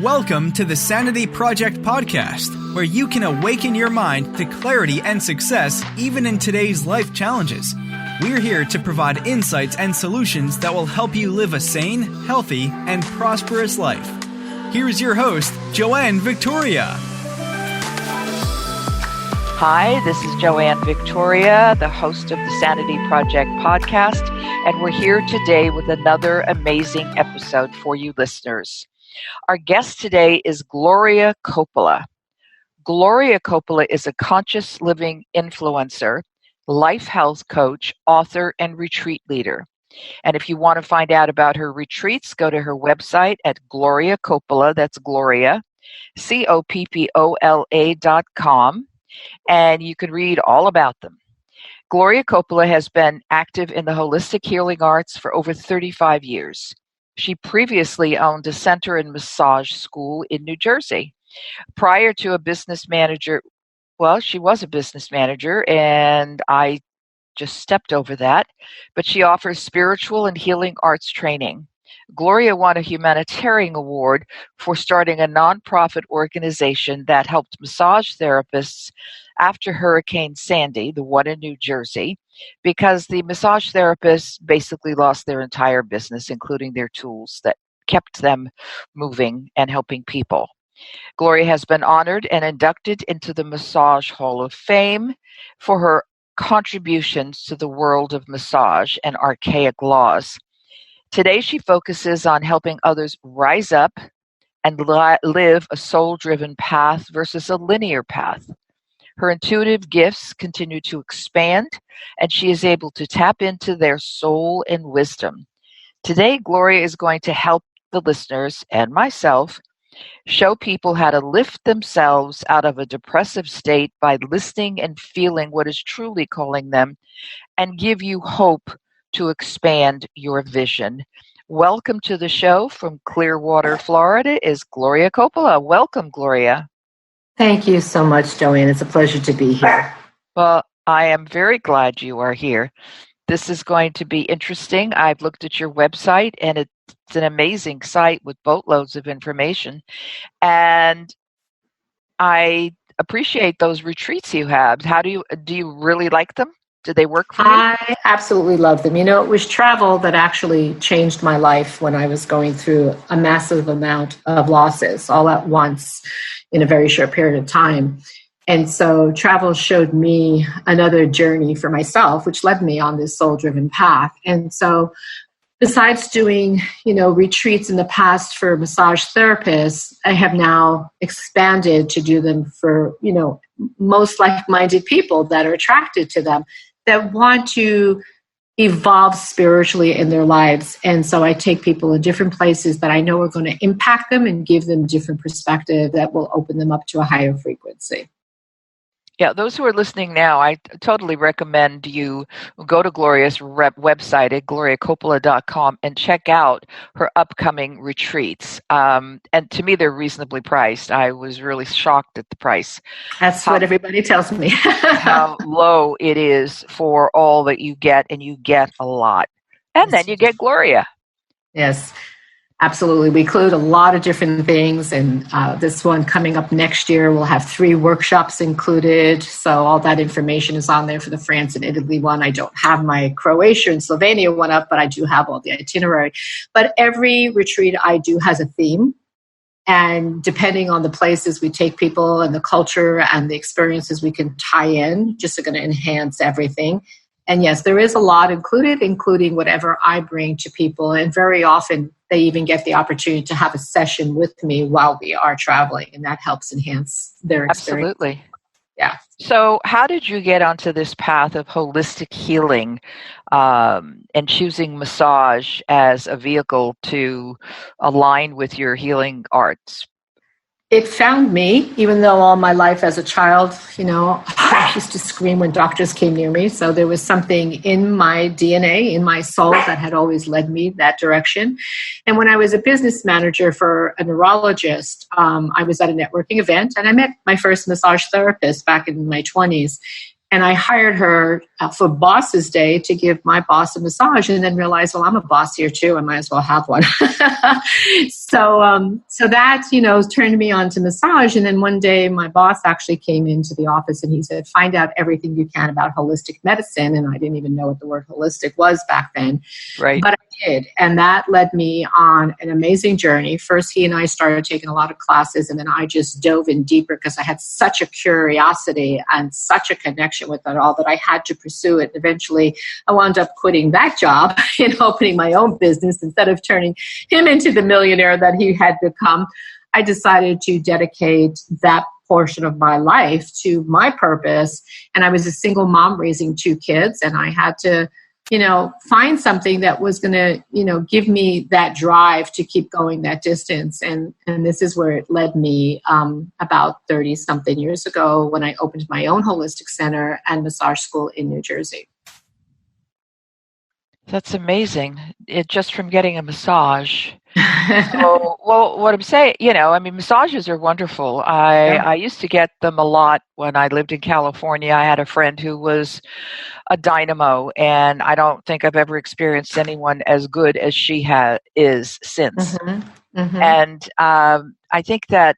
Welcome to the Sanity Project podcast, where you can awaken your mind to clarity and success even in today's life challenges. We're here to provide insights and solutions that will help you live a sane, healthy, and prosperous life. Here's your host, Joanne Victoria. Hi, this is Joanne Victoria, the host of the Sanity Project podcast, and we're here today with another amazing episode for you listeners. Our guest today is Gloria Coppola. Gloria Coppola is a conscious living influencer, life health coach, author, and retreat leader. And if you want to find out about her retreats, go to her website at Gloria Coppola, that's Gloria, COPPOLA.com, and you can read all about them. Gloria Coppola has been active in the holistic healing arts for over 35 years. She previously owned a center and massage school in New Jersey. Prior to a business manager, she was a business manager, and I just stepped over that, but she offers spiritual and healing arts training. Gloria won a Humanitarian Award for starting a nonprofit organization that helped massage therapists after Hurricane Sandy, the one in New Jersey, because the massage therapists basically lost their entire business, including their tools that kept them moving and helping people. Gloria has been honored and inducted into the Massage Hall of Fame for her contributions to the world of massage and archaic laws. Today, she focuses on helping others rise up and live a soul-driven path versus a linear path. Her intuitive gifts continue to expand, and she is able to tap into their soul and wisdom. Today, Gloria is going to help the listeners and myself show people how to lift themselves out of a depressive state by listening and feeling what is truly calling them, and give you hope to expand your vision. Welcome to the show from Clearwater, Florida, is Gloria Coppola. Welcome, Gloria. Thank you so much, Joanne. It's a pleasure to be here. Well, I am very glad you are here. This is going to be interesting. I've looked at your website, and it's an amazing site with boatloads of information. And I appreciate those retreats you have. Do you really like them? Do they work for you? I absolutely love them. You know, it was travel that actually changed my life when I was going through a massive amount of losses all at once in a very short period of time. And so travel showed me another journey for myself, which led me on this soul-driven path. And so besides doing, retreats in the past for massage therapists, I have now expanded to do them for, most like-minded people that are attracted to them, that want to evolve spiritually in their lives. And so I take people in different places that I know are going to impact them and give them different perspective that will open them up to a higher frequency. Yeah, those who are listening now, I totally recommend you go to Gloria's website at gloriacoppola.com and check out her upcoming retreats. And to me, they're reasonably priced. I was really shocked at the price. That's what everybody tells me. How low it is for all that you get, and you get a lot. And then you get Gloria. Yes. Absolutely. We include a lot of different things, and this one coming up next year, we'll have 3 workshops included. So all that information is on there for the France and Italy one. I don't have my Croatia and Slovenia one up, but I do have all the itinerary. But every retreat I do has a theme. And depending on the places we take people and the culture and the experiences we can tie in, just are going to enhance everything. And yes, there is a lot included, including whatever I bring to people. And very often they even get the opportunity to have a session with me while we are traveling. And that helps enhance their experience. Absolutely. Yeah. So how did you get onto this path of holistic healing and choosing massage as a vehicle to align with your healing arts? It found me, even though all my life as a child, I used to scream when doctors came near me. So there was something in my DNA, in my soul, that had always led me that direction. And when I was a business manager for a neurologist, I was at a networking event, and I met my first massage therapist back in my 20s. And I hired her for Boss's Day to give my boss a massage, and then realized, well, I'm a boss here too. I might as well have one. So that, turned me on to massage. And then one day my boss actually came into the office and he said, find out everything you can about holistic medicine. And I didn't even know what the word holistic was back then. Right. But I did. And that led me on an amazing journey. First, he and I started taking a lot of classes, and then I just dove in deeper because I had such a curiosity and such a connection with it all that I had to pursue it. Eventually, I wound up quitting that job and opening my own business. Instead of turning him into the millionaire that he had become, I decided to dedicate that portion of my life to my purpose. And I was a single mom raising 2 kids, and I had to find something that was going to, give me that drive to keep going that distance. And this is where it led me about 30 something years ago when I opened my own holistic center and massage school in New Jersey. That's amazing. Just from getting a massage. So, well, what I'm saying, massages are wonderful. I used to get them a lot when I lived in California. I had a friend who was a dynamo, and I don't think I've ever experienced anyone as good as she is since. Mm-hmm. Mm-hmm. And I think that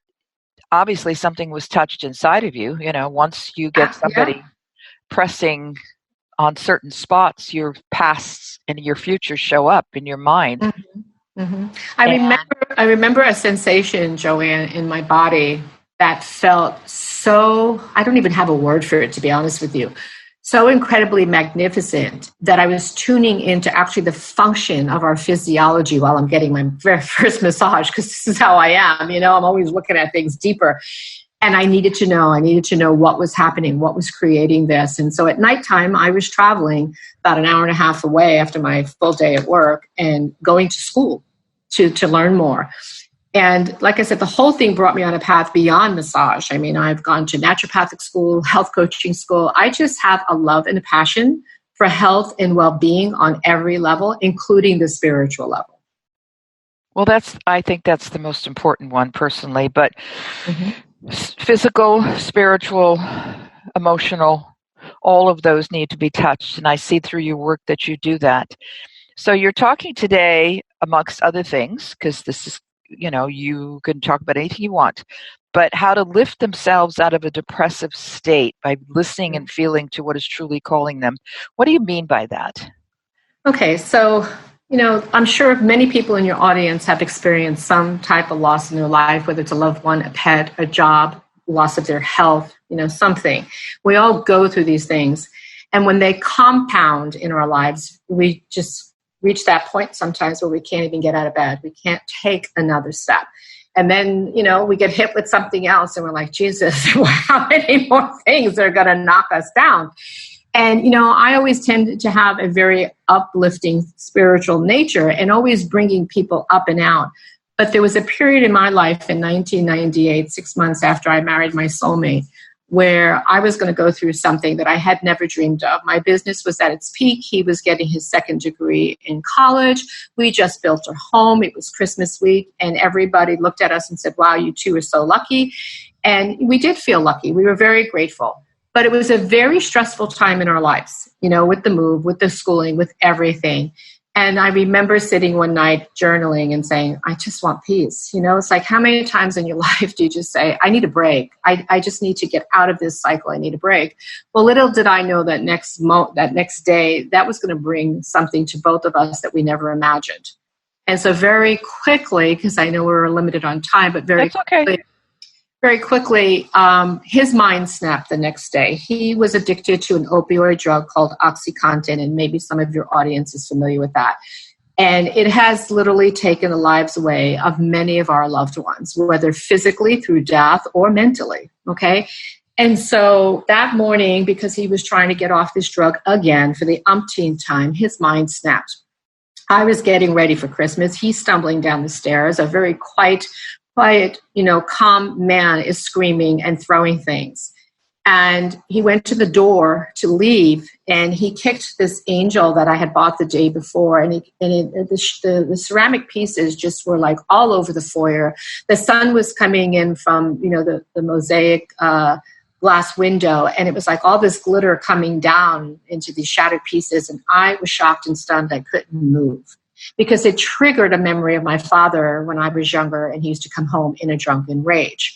obviously something was touched inside of you. Once you get somebody pressing on certain spots, your pasts and your futures show up in your mind. Mm-hmm. Mm-hmm. I remember a sensation, Joanne, in my body that felt so, I don't even have a word for it, to be honest with you, so incredibly magnificent that I was tuning into actually the function of our physiology while I'm getting my very first massage, because this is how I am. I'm always looking at things deeper. And I needed to know what was happening, what was creating this. And so at nighttime, I was traveling about an hour and a half away after my full day at work and going to school to learn more. And like I said, the whole thing brought me on a path beyond massage. I mean, I've gone to naturopathic school, health coaching school. I just have a love and a passion for health and well-being on every level, including the spiritual level. Well, I think that's the most important one personally, but physical, spiritual, emotional, all of those need to be touched. And I see through your work that you do that. So you're talking today, amongst other things, because this is, you can talk about anything you want, but how to lift themselves out of a depressive state by listening and feeling to what is truly calling them. What do you mean by that? Okay, so, I'm sure many people in your audience have experienced some type of loss in their life, whether it's a loved one, a pet, a job, loss of their health, something. We all go through these things. And when they compound in our lives, we just reach that point sometimes where we can't even get out of bed. We can't take another step. And then, we get hit with something else and we're like, Jesus, how many more things are going to knock us down? And, I always tend to have a very uplifting spiritual nature and always bringing people up and out. But there was a period in my life in 1998, 6 months after I married my soulmate, where I was going to go through something that I had never dreamed of. My business was at its peak. He was getting his second degree in college. We just built our home. It was Christmas week, and everybody looked at us and said, wow, you two are so lucky. And we did feel lucky. We were very grateful. But it was a very stressful time in our lives, with the move, with the schooling, with everything. And I remember sitting one night journaling and saying, I just want peace. It's like, how many times in your life do you just say, I need a break. I just need to get out of this cycle. I need a break. Well, little did I know that that next day, that was going to bring something to both of us that we never imagined. And so very quickly, because I know we're limited on time, but very quickly, his mind snapped the next day. He was addicted to an opioid drug called OxyContin, and maybe some of your audience is familiar with that. And it has literally taken the lives away of many of our loved ones, whether physically through death or mentally, okay? And so that morning, because he was trying to get off this drug again for the umpteenth time, his mind snapped. I was getting ready for Christmas. He's stumbling down the stairs, a very quiet, calm man is screaming and throwing things. And he went to the door to leave, and he kicked this angel that I had bought the day before. And the ceramic pieces just were like all over the foyer. The sun was coming in from, the mosaic glass window, and it was like all this glitter coming down into these shattered pieces. And I was shocked and stunned. I couldn't move because it triggered a memory of my father when I was younger, and he used to come home in a drunken rage.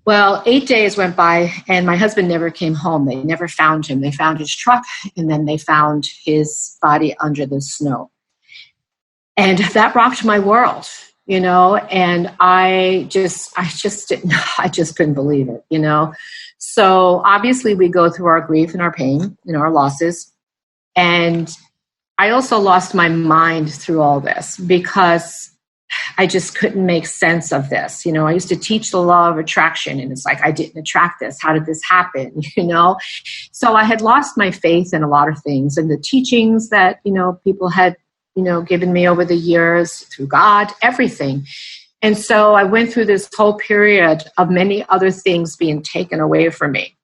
Well, 8 days went by, and my husband never came home. They never found him. They found his truck, and then they found his body under the snow. And that rocked my world, and I just couldn't believe it, So obviously we go through our grief and our pain, our losses. And I also lost my mind through all this because I just couldn't make sense of this. I used to teach the law of attraction, and it's like, I didn't attract this. How did this happen? So I had lost my faith in a lot of things, and the teachings that, people had, given me over the years through God, everything. And so I went through this whole period of many other things being taken away from me.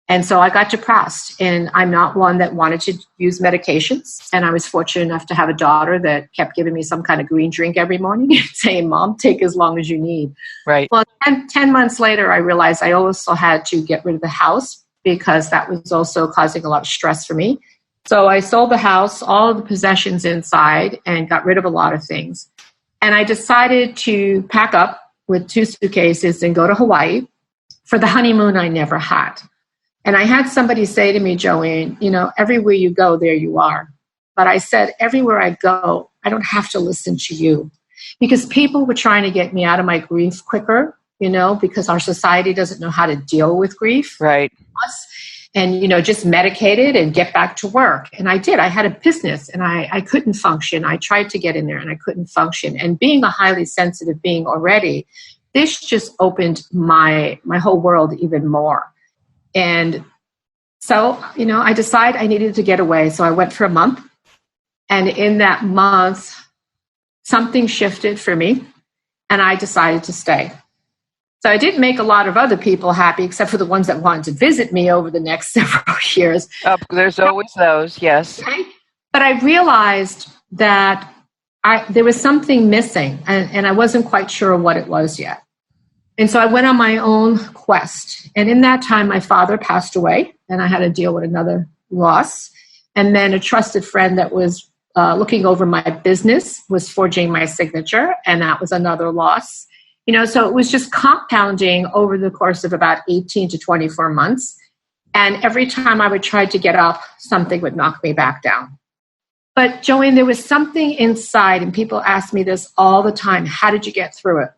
And so I got depressed, and I'm not one that wanted to use medications. And I was fortunate enough to have a daughter that kept giving me some kind of green drink every morning and saying, Mom, take as long as you need. Right. Well, 10 months later, I realized I also had to get rid of the house because that was also causing a lot of stress for me. So I sold the house, all of the possessions inside, and got rid of a lot of things. And I decided to pack up with 2 suitcases and go to Hawaii for the honeymoon I never had. And I had somebody say to me, Joanne, everywhere you go, there you are. But I said, everywhere I go, I don't have to listen to you. Because people were trying to get me out of my grief quicker, because our society doesn't know how to deal with grief. Right. And, just medicate it and get back to work. And I did. I had a business, and I couldn't function. I tried to get in there, and I couldn't function. And being a highly sensitive being already, this just opened my whole world even more. And so, I decided I needed to get away. So I went for a month. And in that month, something shifted for me, and I decided to stay. So I didn't make a lot of other people happy, except for the ones that wanted to visit me over the next several years. There's always those, yes. Okay? But I realized that there was something missing, and I wasn't quite sure what it was yet. And so I went on my own quest. And in that time, my father passed away, and I had to deal with another loss. And then a trusted friend that was looking over my business was forging my signature, and that was another loss. So it was just compounding over the course of about 18 to 24 months. And every time I would try to get up, something would knock me back down. But Joanne, there was something inside, and people ask me this all the time. How did you get through it?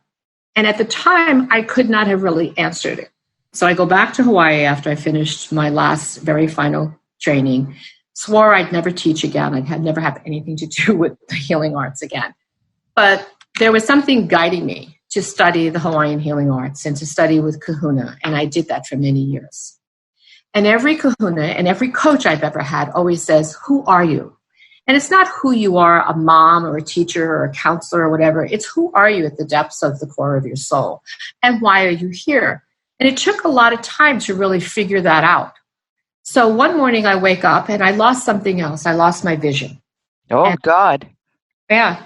And at the time, I could not have really answered it. So I go back to Hawaii after I finished my last very final training, swore I'd never teach again. I'd never have anything to do with the healing arts again. But there was something guiding me to study the Hawaiian healing arts and to study with kahuna. And I did that for many years. And every kahuna and every coach I've ever had always says, who are you? And it's not who you are, a mom or a teacher or a counselor or whatever. It's who are you at the depths of the core of your soul? And why are you here? And it took a lot of time to really figure that out. So one morning I wake up and I lost something else. I lost my vision. Oh, God. Yeah.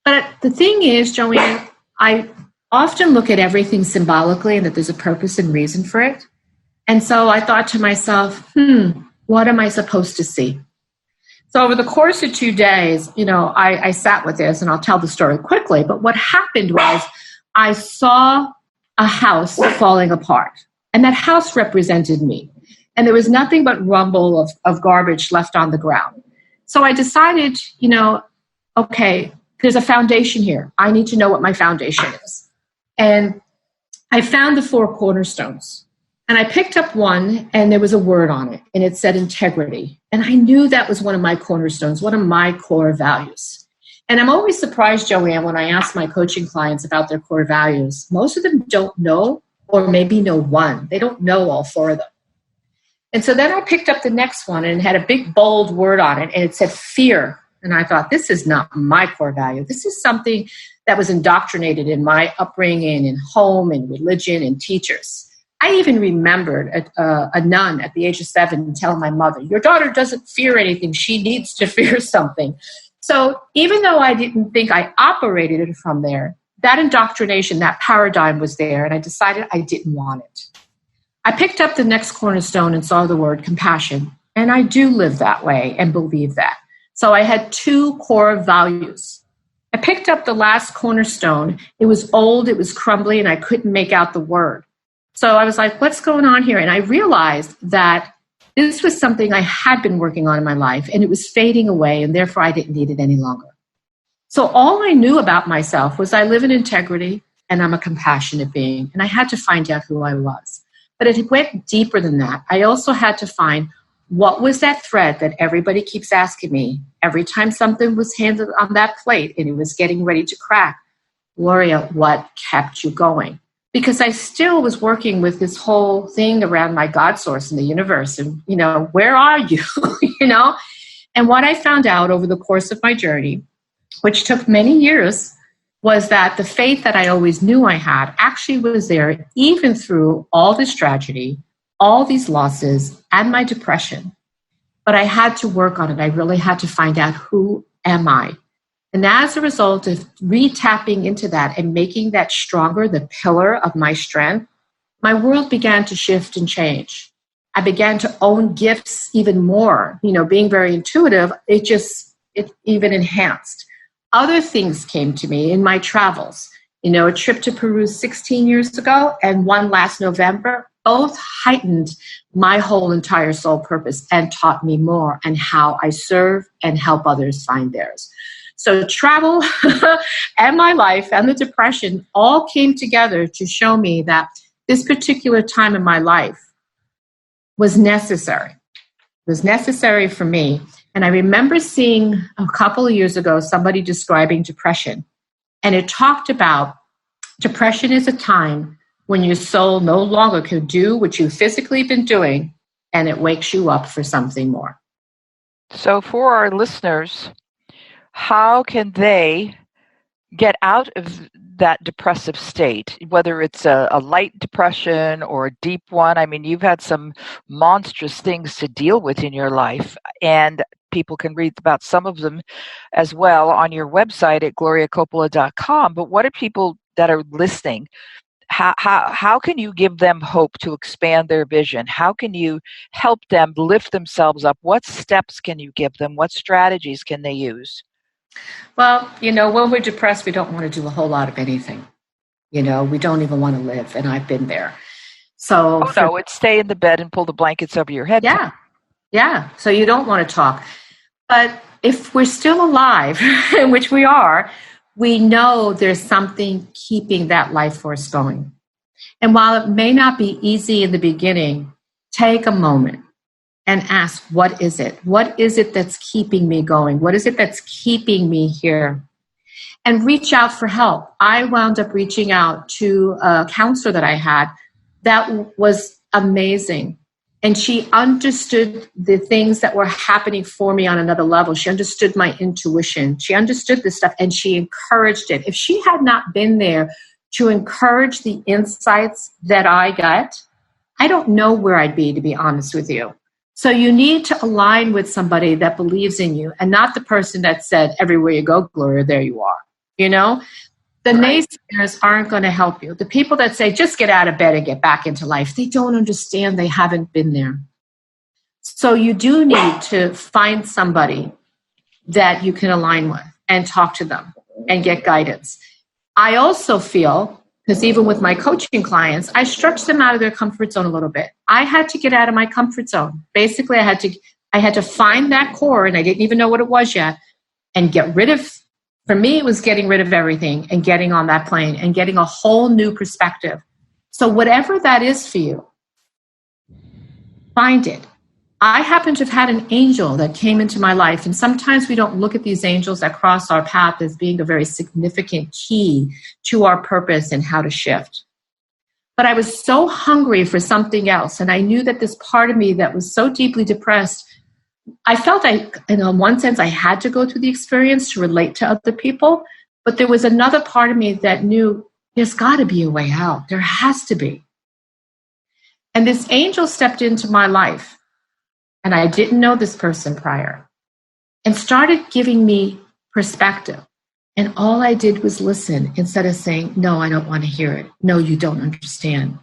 But the thing is, Joanne, I often look at everything symbolically and that there's a purpose and reason for it. And so I thought to myself, what am I supposed to see? So over the course of 2 days, I sat with this, and I'll tell the story quickly. But what happened was I saw a house falling apart, and that house represented me. And there was nothing but rumble of garbage left on the ground. So I decided, okay, there's a foundation here. I need to know what my foundation is. And I found the 4 cornerstones. And I picked up one, and there was a word on it, and it said integrity. And I knew that was one of my cornerstones, one of my core values. And I'm always surprised, Joanne, when I ask my coaching clients about their core values. Most of them don't know, or maybe know one. They don't know all 4 of them. And so then I picked up the next one, and it had a big, bold word on it, and it said fear. And I thought, this is not my core value. This is something that was indoctrinated in my upbringing, in home, and religion, and teachers. I even remembered a nun at the age of 7 telling my mother, your daughter doesn't fear anything. She needs to fear something. So even though I didn't think I operated it from there, that indoctrination, that paradigm was there, and I decided I didn't want it. I picked up the next cornerstone and saw the word compassion. And I do live that way and believe that. So I had 2 core values. I picked up the last cornerstone. It was old, it was crumbly, and I couldn't make out the word. So I was like, what's going on here? And I realized that this was something I had been working on in my life, and it was fading away, and therefore I didn't need it any longer. So all I knew about myself was I live in integrity, and I'm a compassionate being, and I had to find out who I was. But it went deeper than that. I also had to find what was that thread that everybody keeps asking me every time something was handed on that plate and it was getting ready to crack. Gloria, what kept you going? Because I still was working with this whole thing around my God source in the universe. And, where are you? And what I found out over the course of my journey, which took many years, was that the faith that I always knew I had actually was there even through all this tragedy, all these losses, and my depression. But I had to work on it. I really had to find out, who am I? And as a result of re-tapping into that and making that stronger, the pillar of my strength, my world began to shift and change. I began to own gifts even more. Being very intuitive, it even enhanced. Other things came to me in my travels. A trip to Peru 16 years ago and one last November, both heightened my whole entire soul purpose and taught me more and how I serve and help others find theirs. So travel and my life and the depression all came together to show me that this particular time in my life was necessary. It was necessary for me. And I remember seeing a couple of years ago somebody describing depression. And it talked about depression is a time when your soul no longer can do what you've physically been doing, and it wakes you up for something more. So for our listeners, how can they get out of that depressive state, whether it's a light depression or a deep one? I mean, you've had some monstrous things to deal with in your life, and people can read about some of them as well on your website at gloriacoppola.com. But what are people that are listening? How can you give them hope to expand their vision? How can you help them lift themselves up? What steps can you give them? What strategies can they use? Well, when we're depressed, we don't want to do a whole lot of anything. We don't even want to live, and I've been there. So no, it's stay in the bed and pull the blankets over your head. Yeah. So you don't want to talk. But if we're still alive, which we are, we know there's something keeping that life force going. And while it may not be easy in the beginning, take a moment and ask, what is it? What is it that's keeping me going? What is it that's keeping me here? And reach out for help. I wound up reaching out to a counselor that I had that was amazing. And she understood the things that were happening for me on another level. She understood my intuition. She understood this stuff, and she encouraged it. If she had not been there to encourage the insights that I got, I don't know where I'd be, to be honest with you. So you need to align with somebody that believes in you, and not the person that said, everywhere you go, Gloria, there you are. The naysayers aren't going to help you. The people that say, just get out of bed and get back into life, they don't understand. They haven't been there. So you do need to find somebody that you can align with and talk to them and get guidance. I also feel, because even with my coaching clients, I stretch them out of their comfort zone a little bit. I had to get out of my comfort zone. Basically, I had to find that core, and I didn't even know what it was yet, and get rid of. For me, it was getting rid of everything and getting on that plane and getting a whole new perspective. So whatever that is for you, find it. I happen to have had an angel that came into my life, and sometimes we don't look at these angels that cross our path as being a very significant key to our purpose and how to shift. But I was so hungry for something else, and I knew that this part of me that was so deeply depressed, I felt in one sense, I had to go through the experience to relate to other people, but there was another part of me that knew there's got to be a way out. There has to be. And this angel stepped into my life, and I didn't know this person prior, and started giving me perspective. And all I did was listen instead of saying, no, I don't want to hear it. No, you don't understand.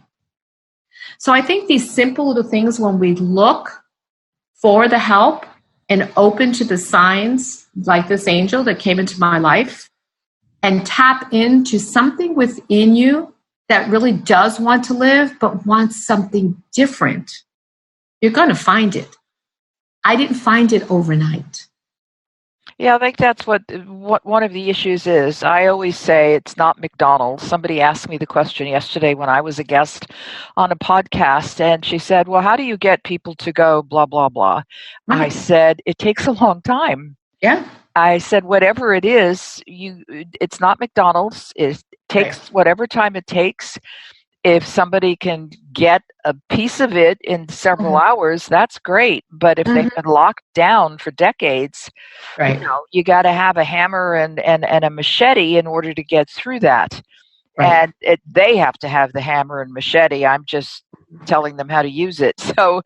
So I think these simple little things, when we look for the help and open to the signs, like this angel that came into my life, and tap into something within you that really does want to live, but wants something different, you're going to find it. I didn't find it overnight. Yeah, I think that's what one of the issues is. I always say it's not McDonald's. Somebody asked me the question yesterday when I was a guest on a podcast, and she said, well, how do you get people to go blah, blah, blah? Right. I said, it takes a long time. Yeah. I said, whatever it is, it's not McDonald's. It takes whatever time it takes. If somebody can get a piece of it in several hours, that's great. But if they've been locked down for decades, you got to have a hammer and a machete in order to get through that. Right. And they have to have the hammer and machete. I'm just telling them how to use it. So,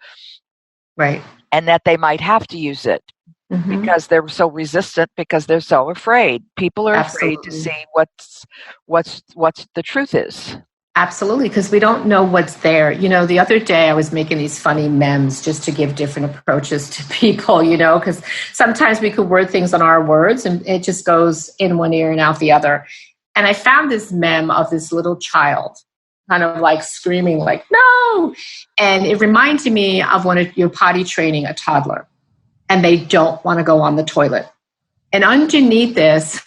right. And that they might have to use it. Because they're so resistant, because they're so afraid. People are afraid to see what's the truth is. Absolutely, because we don't know what's there. The other day I was making these funny memes just to give different approaches to people, because sometimes we could word things on our words and it just goes in one ear and out the other. And I found this meme of this little child kind of like screaming like, no! And it reminded me of when you're potty training a toddler and they don't want to go on the toilet. And underneath this,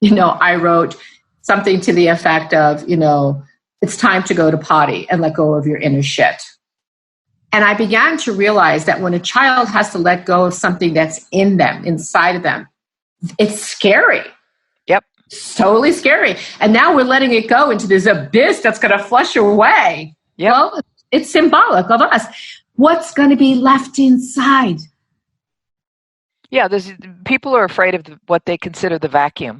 I wrote something to the effect of, it's time to go to potty and let go of your inner shit. And I began to realize that when a child has to let go of something that's in them, inside of them, it's scary. Yep. It's totally scary. And now we're letting it go into this abyss that's going to flush away. Yep. Well, it's symbolic of us. What's going to be left inside? Yeah, people are afraid of what they consider the vacuum.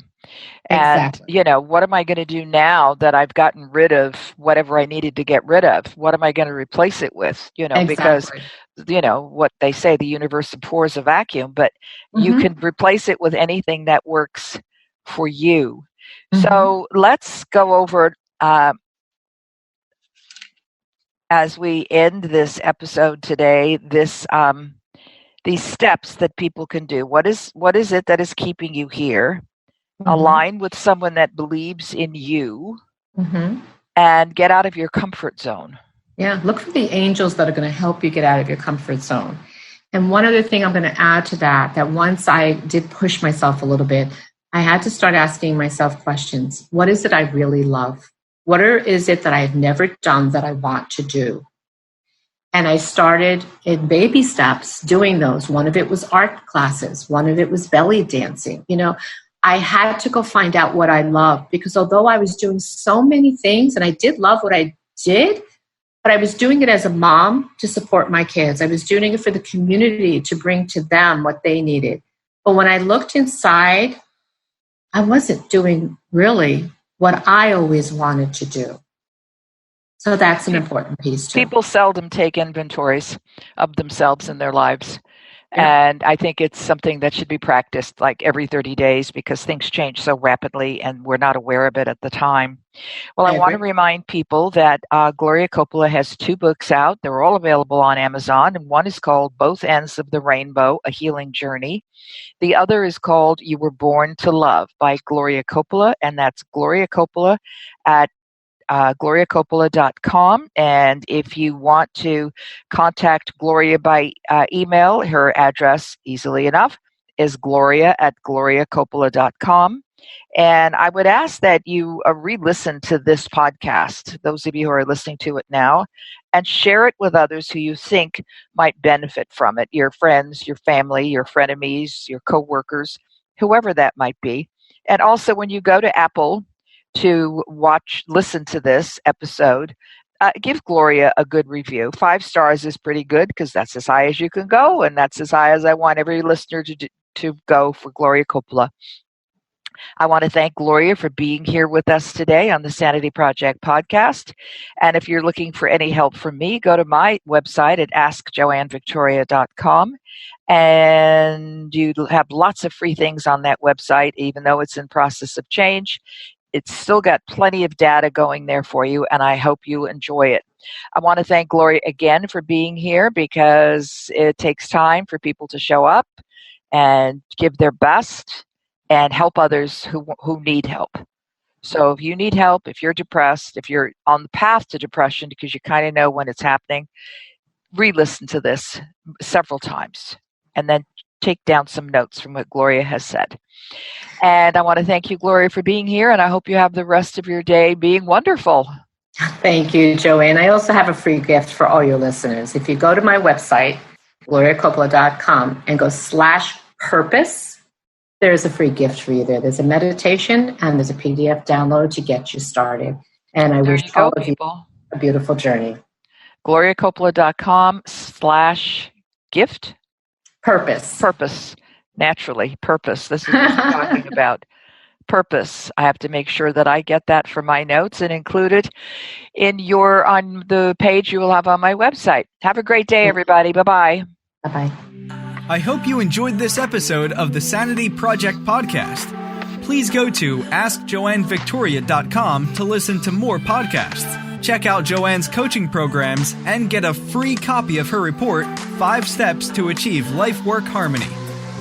And, exactly. What am I going to do now that I've gotten rid of whatever I needed to get rid of? What am I going to replace it with? Because, what they say, the universe abhors a vacuum, but you can replace it with anything that works for you. So let's go over, as we end this episode today, these steps that people can do. What is it that is keeping you here? Align with someone that believes in you and get out of your comfort zone. Yeah, look for the angels that are going to help you get out of your comfort zone. And one other thing I'm going to add to that once I did push myself a little bit, I had to start asking myself questions. What is it I really love? What is it that I've never done that I want to do? And I started in baby steps doing those. One of it was art classes. One of it was belly dancing. I had to go find out what I loved, because although I was doing so many things and I did love what I did, but I was doing it as a mom to support my kids. I was doing it for the community to bring to them what they needed. But when I looked inside, I wasn't doing really what I always wanted to do. So that's an important piece too. People seldom take inventories of themselves in their lives. And I think it's something that should be practiced like every 30 days because things change so rapidly and we're not aware of it at the time. Well, I want to remind people that Gloria Coppola has 2 books out. They're all available on Amazon. And one is called Both Ends of the Rainbow, A Healing Journey. The other is called You Were Born to Love by Gloria Coppola. And that's Gloria Coppola at GloriaCoppola.com. And if you want to contact Gloria by email, her address, easily enough, is Gloria at GloriaCoppola.com. And I would ask that you re-listen to this podcast, those of you who are listening to it now, and share it with others who you think might benefit from it, your friends, your family, your frenemies, your coworkers, whoever that might be. And also when you go to Apple to listen to this episode, give Gloria a good review. 5 stars is pretty good because that's as high as you can go, and that's as high as I want every listener to go for Gloria Coppola. I want to thank Gloria for being here with us today on the Sanity Project podcast. And if you're looking for any help from me, go to my website at askjoannevictoria.com. And you have lots of free things on that website, even though it's in process of change. It's still got plenty of data going there for you, and I hope you enjoy it. I want to thank Gloria again for being here, because it takes time for people to show up and give their best and help others who need help. So if you need help, if you're depressed, if you're on the path to depression because you kind of know when it's happening, re-listen to this several times and then take down some notes from what Gloria has said. And I want to thank you, Gloria, for being here, and I hope you have the rest of your day being wonderful. Thank you, Joanne. I also have a free gift for all your listeners. If you go to my website, GloriaCoppola.com, and go /purpose, there's a free gift for you there. There's a meditation and there's a PDF download to get you started. And I wish all of you a beautiful journey. GloriaCoppola.com/gift? Purpose. Naturally, purpose. This is what we're talking about. Purpose. I have to make sure that I get that for my notes and include it on the page you will have on my website. Have a great day, everybody. Bye-bye. Bye-bye. I hope you enjoyed this episode of the Sanity Project podcast. Please go to AskJoanneVictoria.com to listen to more podcasts. Check out Joanne's coaching programs and get a free copy of her report, 5 Steps to Achieve Life-Work Harmony.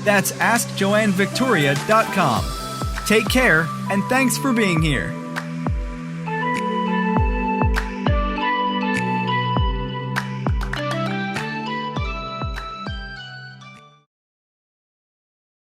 That's AskJoanneVictoria.com. Take care, and thanks for being here.